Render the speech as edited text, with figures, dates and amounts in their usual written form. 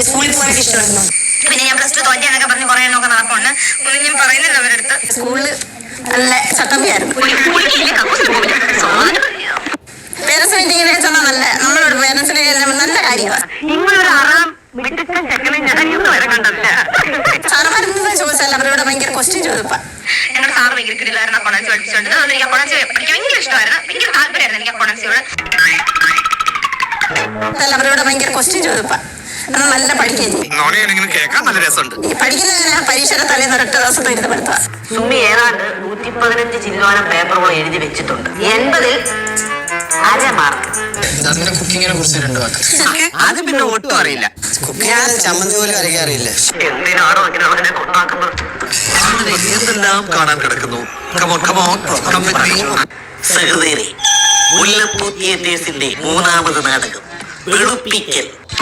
സ്കൂളിൽ പോകാനൊക്കെ ഇഷ്ടമായിരുന്നു. പിന്നെ ഞാൻ പ്ലസ് ടു തോറ്റെന്നൊക്കെ പറഞ്ഞ് കുറെ എണ്ണമൊക്കെ നടപ്പുണ്ട്. ഒന്നും ഞാൻ പറയുന്നില്ല അവരുടെ അടുത്ത്. സ്കൂളിൽ നല്ല ചട്ടമ്പിയായിരുന്നു. പേരൻസ് മീറ്റിങ്ങിനെ ചെന്നാൽ നല്ല നമ്മളോട് പേരൻസിനെ നല്ല കാര്യമാണ്. സാറന്മാരെന്താ ചോദിച്ചാൽ അവരോട് ഭയങ്കര ക്വസ്റ്റ്യൻ ചോദിപ്പാ. ഞങ്ങളുടെ സാറ് ഭയങ്കര കിടിലായിരുന്നു. അക്കൗണ്ടൻസി പഠിപ്പിച്ചുകൊണ്ട് അതുകൊണ്ട് എനിക്ക് അക്കൗണ്ടൻസി പഠിക്കാൻ ഭയങ്കര ഇഷ്ടമായിരുന്നു. ഭയങ്കര താല്പര്യമായിരുന്നു എനിക്ക് അക്കൗണ്ടൻസിയോട്. അവരോട് ഭയങ്കര ക്വസ്റ്റ്യൻ ചോദിപ്പാ. നല്ല പഠിക്കുകയും പഠിക്കുന്ന പരീക്ഷയുടെ തലേന്ന് ഒരൊറ്റ ദിവസത്തെ ഇരുന്ന് പഠിത്തം. സുമി ഏതാണ്ട് 115 ചില്ലോനം പേപ്പറുകൾ എഴുതി വെച്ചിട്ടുണ്ട്. 80-ൽ അര മാർക്ക്. കുക്കിങ്ങിനെ കുറിച്ച് 2 വാക്ക്. അത് പിന്നെ ഒട്ടും അറിയില്ല. ചമ്മന്തി പോലും അരയ്ക്കാൻ അറിയില്ല. എന്തിനാണോ അങ്ങനെ അവനെ കൊണ്ടാക്കുന്നത്? എന്തെല്ലാം കാണാൻ കിടക്കുന്നു. സഹോദരി, മുല്ലപ്പൂ തിയേറ്റേഴ്സിന്റെ 3ാമത് നാടകം വെളുപ്പിക്കൽ